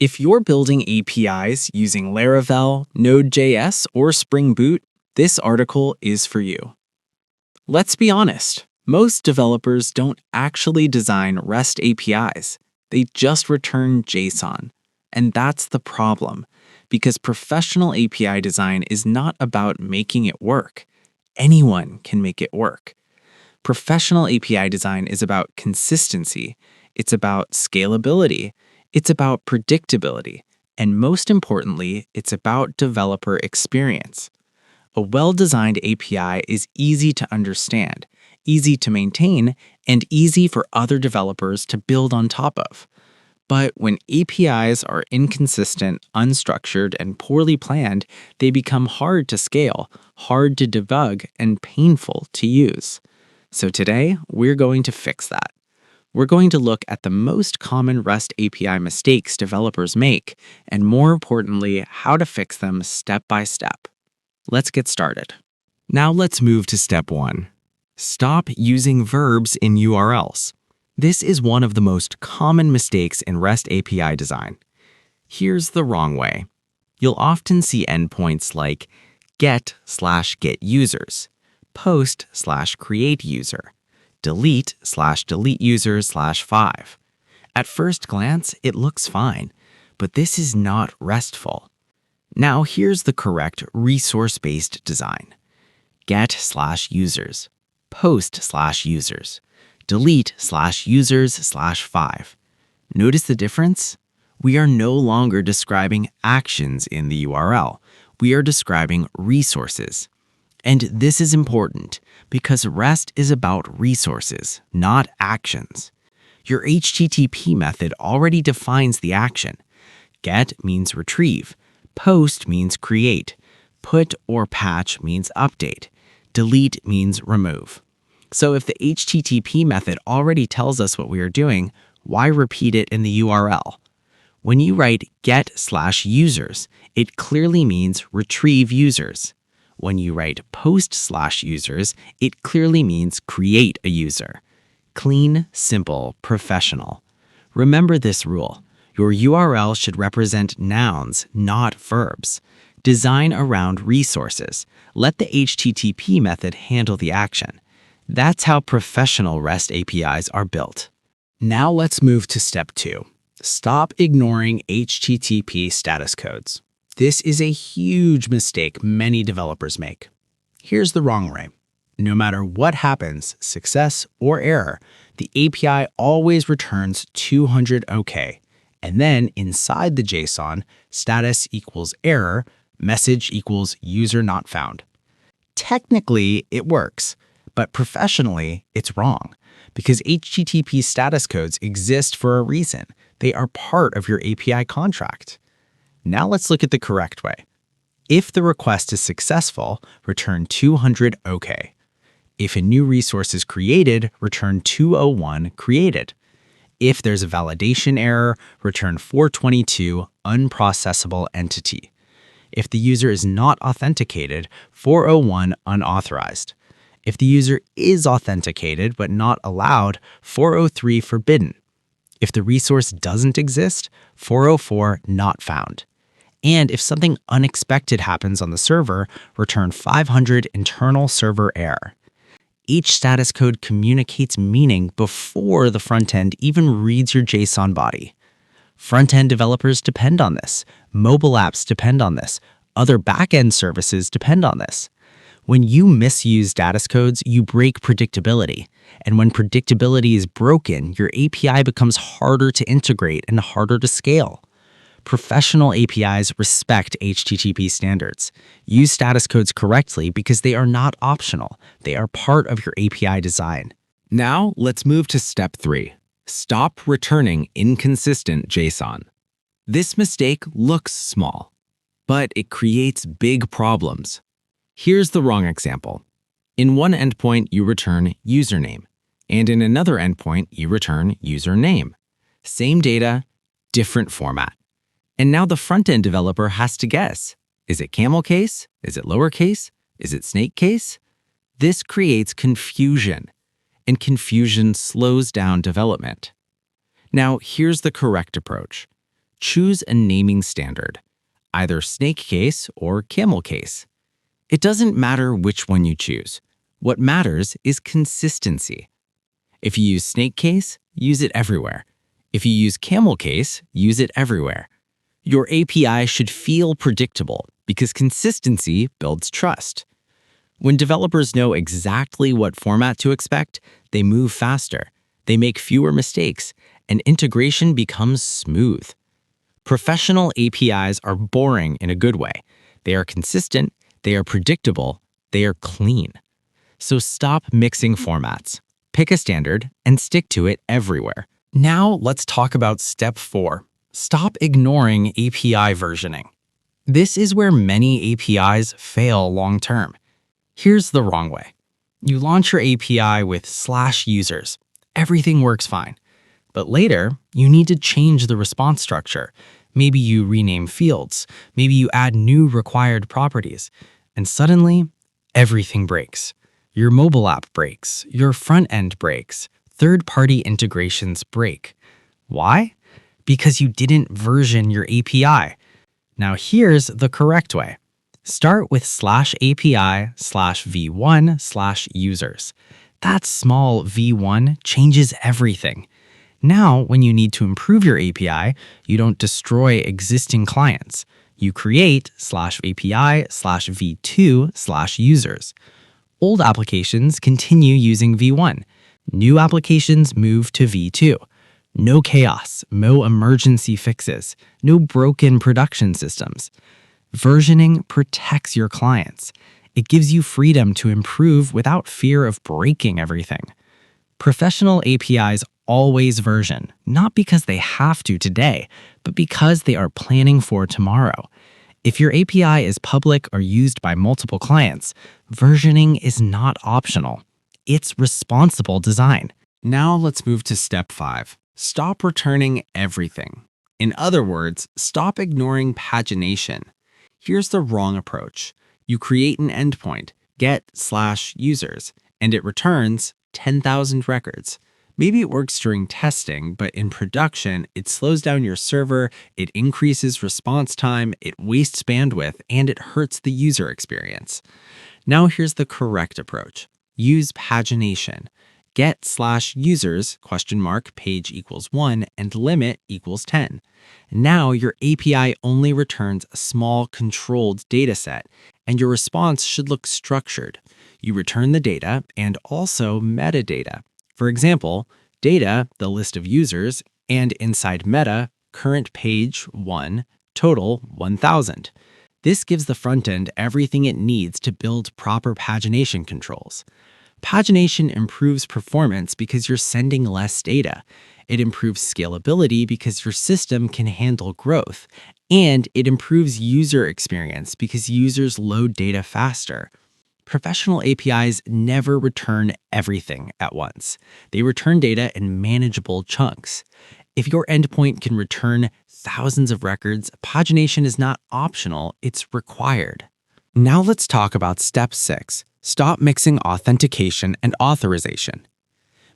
If you're building APIs using Laravel, Node.js, or Spring Boot, this article is for you. Let's be honest, most developers don't actually design REST APIs. They just return JSON. And that's the problem, because professional API design is not about making it work. Anyone can make it work. Professional API design is about consistency. It's about scalability. It's about predictability. And most importantly, it's about developer experience. A well-designed API is easy to understand, easy to maintain, and easy for other developers to build on top of. But when APIs are inconsistent, unstructured, and poorly planned, they become hard to scale, hard to debug, and painful to use. So today, we're going to fix that. We're going to look at the most common REST API mistakes developers make, and more importantly, how to fix them step by step. Let's get started. Now let's move to step 1. Stop using verbs in URLs. This is one of the most common mistakes in REST API design. Here's the wrong way. You'll often see endpoints like get/getUsers, post/createUser, delete/deleteUser/5. At first glance, it looks fine, but this is not RESTful. Now here's the correct resource-based design. Get/users, post/users, delete/users/5. Notice the difference? We are no longer describing actions in the URL. We are describing resources. And this is important because REST is about resources, not actions. Your HTTP method already defines the action. Get means retrieve. Post means create. Put or patch means update. Delete means remove. So if the HTTP method already tells us what we are doing, why repeat it in the URL? When you write get/users, it clearly means retrieve users. When you write post/users, it clearly means create a user. Clean, simple, professional. Remember this rule. Your URL should represent nouns, not verbs. Design around resources. Let the HTTP method handle the action. That's how professional REST APIs are built. Now let's move to step 2. Stop ignoring HTTP status codes. This is a huge mistake many developers make. Here's the wrong way. No matter what happens, success or error, the API always returns 200 OK. And then inside the JSON, status equals error, message equals user not found. Technically, it works, but professionally, it's wrong because HTTP status codes exist for a reason. They are part of your API contract. Now let's look at the correct way. If the request is successful, return 200 OK. If a new resource is created, return 201 created. If there's a validation error, return 422 unprocessable entity. If the user is not authenticated, 401 unauthorized. If the user is authenticated but not allowed, 403 forbidden. If the resource doesn't exist, 404 not found. And if something unexpected happens on the server, return 500 internal server error. Each status code communicates meaning before the frontend even reads your JSON body. Frontend developers depend on this. Mobile apps depend on this. Other backend services depend on this. When you misuse status codes, you break predictability. And when predictability is broken, your API becomes harder to integrate and harder to scale. Professional APIs respect HTTP standards. Use status codes correctly because they are not optional. They are part of your API design. Now let's move to step 3. Stop returning inconsistent JSON. This mistake looks small, but it creates big problems. Here's the wrong example. In one endpoint, you return username, and in another endpoint, you return username. Same data, different format. And now the front-end developer has to guess. Is it camel case? Is it lowercase? Is it snake case? This creates confusion, and confusion slows down development. Now, here's the correct approach. Choose a naming standard, either snake case or camel case. It doesn't matter which one you choose. What matters is consistency. If you use snake case, use it everywhere. If you use camel case, use it everywhere. Your API should feel predictable because consistency builds trust. When developers know exactly what format to expect, they move faster, they make fewer mistakes, and integration becomes smooth. Professional APIs are boring in a good way. They are consistent, they are predictable, they are clean. So stop mixing formats. Pick a standard and stick to it everywhere. Now let's talk about step 4. Stop ignoring API versioning. This is where many APIs fail long-term. Here's the wrong way. You launch your API with /users. Everything works fine. But later, you need to change the response structure. Maybe you rename fields. Maybe you add new required properties. And suddenly, everything breaks. Your mobile app breaks. Your front end breaks. Third-party integrations break. Why? Because you didn't version your API. Now here's the correct way. Start with /API/v1/users. That small v1 changes everything. Now, when you need to improve your API, you don't destroy existing clients. You create /API/v2/users. Old applications continue using v1. New applications move to v2. No chaos, no emergency fixes, no broken production systems. Versioning protects your clients. It gives you freedom to improve without fear of breaking everything. Professional APIs always version, not because they have to today, but because they are planning for tomorrow. If your API is public or used by multiple clients, versioning is not optional. It's responsible design. Now let's move to step 5. Stop returning everything. In other words, stop ignoring pagination. Here's the wrong approach. You create an endpoint, get/users, and it returns 10,000 records. Maybe it works during testing, but in production, it slows down your server, it increases response time, it wastes bandwidth, and it hurts the user experience. Now here's the correct approach. Use pagination. Get/users page equals 1 and limit equals 10. Now your API only returns a small controlled data set, and your response should look structured. You return the data and also metadata. For example, data, the list of users, and inside meta, current page 1, total 1000. This gives the frontend everything it needs to build proper pagination controls. Pagination improves performance because you're sending less data. It improves scalability because your system can handle growth. And it improves user experience because users load data faster. Professional APIs never return everything at once. They return data in manageable chunks. If your endpoint can return thousands of records, pagination is not optional, it's required. Now let's talk about step 6. Stop mixing authentication and authorization.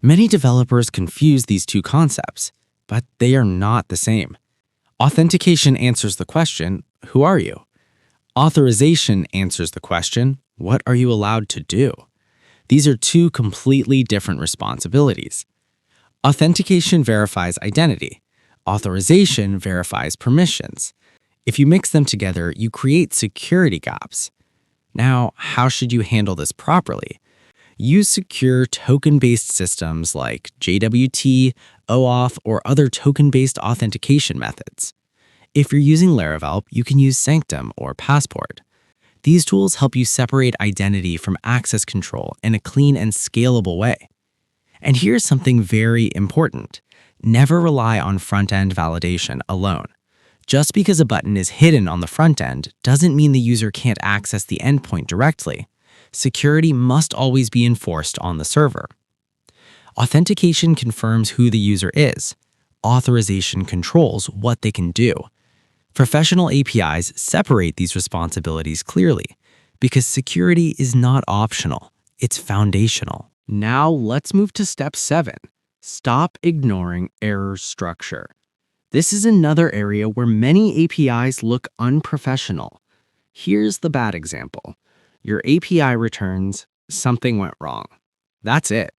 Many developers confuse these two concepts, but they are not the same. Authentication answers the question, who are you? Authorization answers the question, what are you allowed to do? These are two completely different responsibilities. Authentication verifies identity. Authorization verifies permissions. If you mix them together, you create security gaps. Now, how should you handle this properly? Use secure token-based systems like JWT, OAuth, or other token-based authentication methods. If you're using Laravel, you can use Sanctum or Passport. These tools help you separate identity from access control in a clean and scalable way. And here's something very important. Never rely on front-end validation alone. Just because a button is hidden on the front end doesn't mean the user can't access the endpoint directly. Security must always be enforced on the server. Authentication confirms who the user is. Authorization controls what they can do. Professional APIs separate these responsibilities clearly because security is not optional, it's foundational. Now let's move to step 7. Stop ignoring error structure. This is another area where many APIs look unprofessional. Here's the bad example. Your API returns something went wrong. That's it.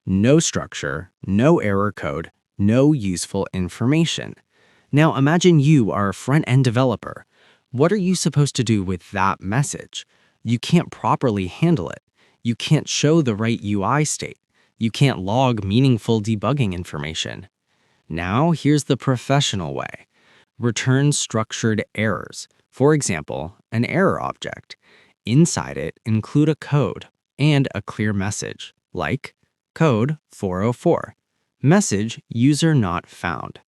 No structure, no error code, no useful information. Now imagine you are a front-end developer. What are you supposed to do with that message? You can't properly handle it. You can't show the right UI state. You can't log meaningful debugging information. Now here's the professional way. Return structured errors. For example, an error object. Inside it, include a code and a clear message, like code 404, message user not found.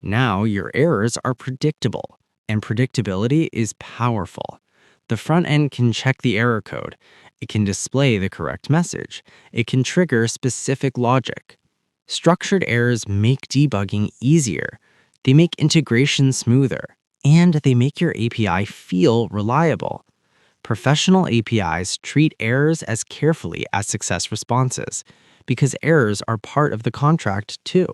Now your errors are predictable, and predictability is powerful. The front end can check the error code. It can display the correct message. It can trigger specific logic. Structured errors make debugging easier. They make integration smoother, and they make your API feel reliable. Professional APIs treat errors as carefully as success responses, because errors are part of the contract too.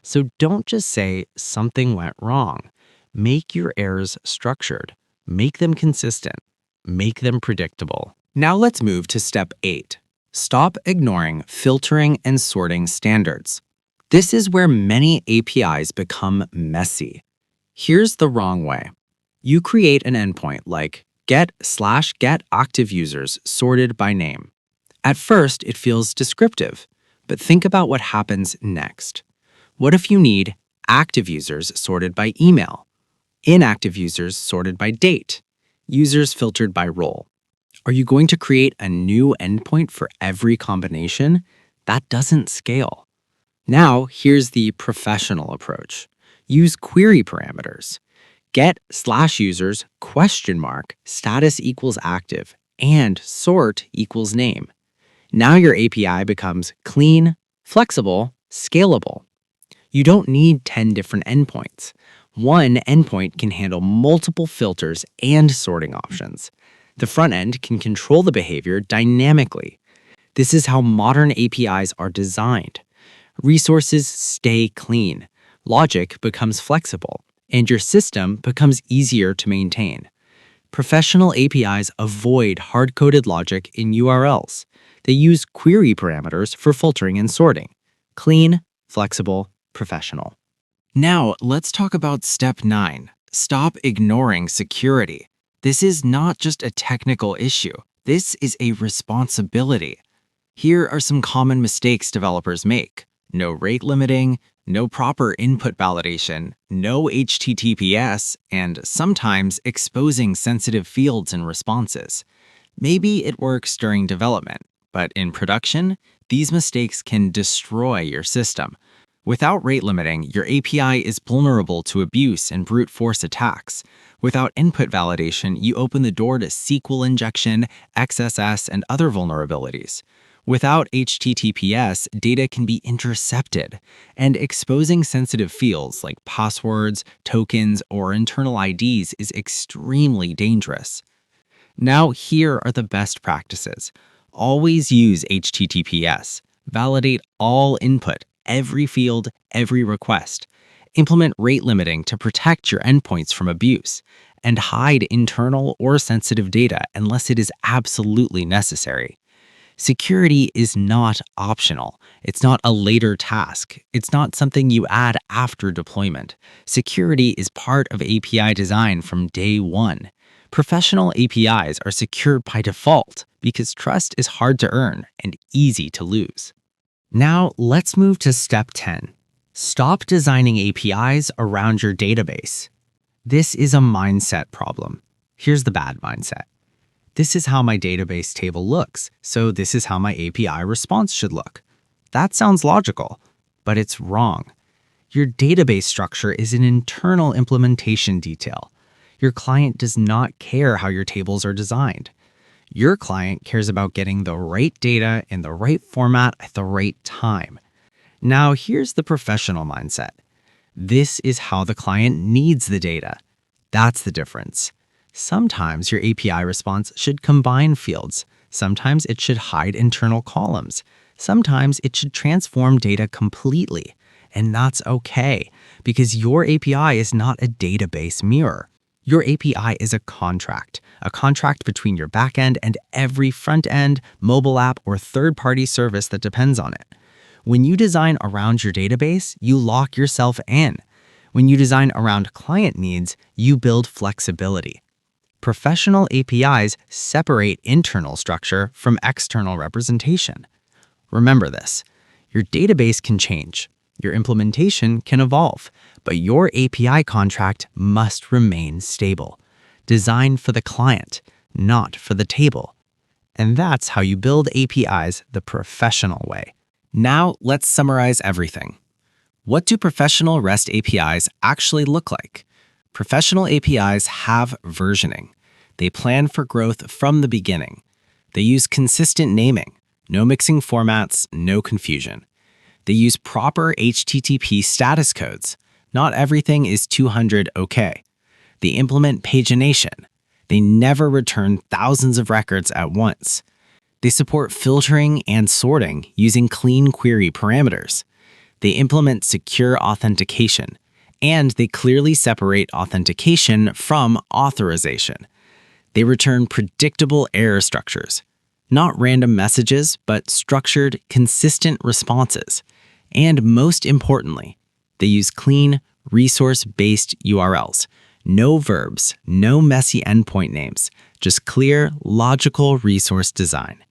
So don't just say something went wrong. Make your errors structured. Make them consistent. Make them predictable. Now let's move to step 8. Stop ignoring filtering and sorting standards. This is where many APIs become messy. Here's the wrong way. You create an endpoint like get/get active users sorted by name. At first, it feels descriptive, but think about what happens next. What if you need active users sorted by email, inactive users sorted by date, users filtered by role? Are you going to create a new endpoint for every combination? That doesn't scale. Now, here's the professional approach. Use query parameters. Get/users status equals active and sort equals name. Now your API becomes clean, flexible, scalable. You don't need 10 different endpoints. One endpoint can handle multiple filters and sorting options. The front end can control the behavior dynamically. This is how modern APIs are designed. Resources stay clean, logic becomes flexible, and your system becomes easier to maintain. Professional APIs avoid hard-coded logic in URLs. They use query parameters for filtering and sorting. Clean, flexible, professional. Now, let's talk about step 9. Stop ignoring security. This is not just a technical issue. This is a responsibility. Here are some common mistakes developers make. No rate limiting, no proper input validation, no HTTPS, and sometimes exposing sensitive fields and responses. Maybe it works during development, but in production, these mistakes can destroy your system. Without rate limiting, your API is vulnerable to abuse and brute force attacks. Without input validation, you open the door to SQL injection, XSS, and other vulnerabilities. Without HTTPS, data can be intercepted, and exposing sensitive fields like passwords, tokens, or internal IDs is extremely dangerous. Now, here are the best practices. Always use HTTPS. Validate all input, every field, every request. Implement rate limiting to protect your endpoints from abuse, and hide internal or sensitive data unless it is absolutely necessary. Security is not optional. It's not a later task. It's not something you add after deployment. Security is part of API design from day one. Professional APIs are secured by default because trust is hard to earn and easy to lose. Now, let's move to step 10. Stop designing APIs around your database. This is a mindset problem. Here's the bad mindset. This is how my database table looks, so this is how my API response should look. That sounds logical, but it's wrong. Your database structure is an internal implementation detail. Your client does not care how your tables are designed. Your client cares about getting the right data in the right format at the right time. Now, here's the professional mindset. This is how the client needs the data. That's the difference. Sometimes your API response should combine fields. Sometimes it should hide internal columns. Sometimes it should transform data completely. And that's okay, because your API is not a database mirror. Your API is a contract between your backend and every front-end, mobile app, or third-party service that depends on it. When you design around your database, you lock yourself in. When you design around client needs, you build flexibility. Professional APIs separate internal structure from external representation. Remember this: your database can change, your implementation can evolve, but your API contract must remain stable. Designed for the client, not for the table. And that's how you build APIs the professional way. Now, let's summarize everything. What do professional REST APIs actually look like? Professional APIs have versioning. They plan for growth from the beginning. They use consistent naming, no mixing formats, no confusion. They use proper HTTP status codes. Not everything is 200 OK. They implement pagination. They never return thousands of records at once. They support filtering and sorting using clean query parameters. They implement secure authentication. And they clearly separate authentication from authorization. They return predictable error structures. Not random messages, but structured, consistent responses. And most importantly, they use clean, resource-based URLs. No verbs, no messy endpoint names, just clear, logical resource design.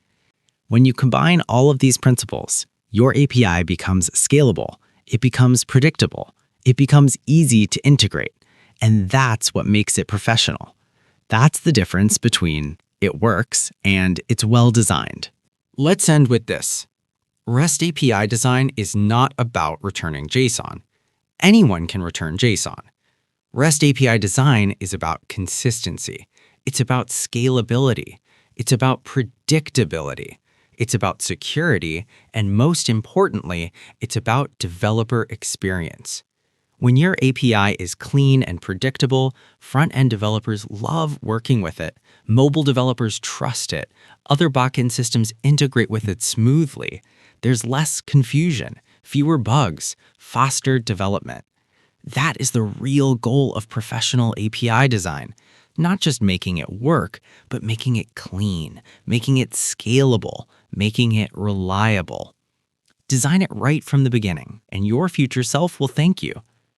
When you combine all of these principles, your API becomes scalable, it becomes predictable, it becomes easy to integrate, and that's what makes it professional. That's the difference between it works and it's well designed. Let's end with this. REST API design is not about returning JSON. Anyone can return JSON. REST API design is about consistency. It's about scalability. It's about predictability. It's about security. And most importantly, it's about developer experience. When your API is clean and predictable, front-end developers love working with it. Mobile developers trust it. Other backend systems integrate with it smoothly. There's less confusion, fewer bugs, faster development. That is the real goal of professional API design. Not just making it work, but making it clean, making it scalable, making it reliable. Design it right from the beginning, and your future self will thank you.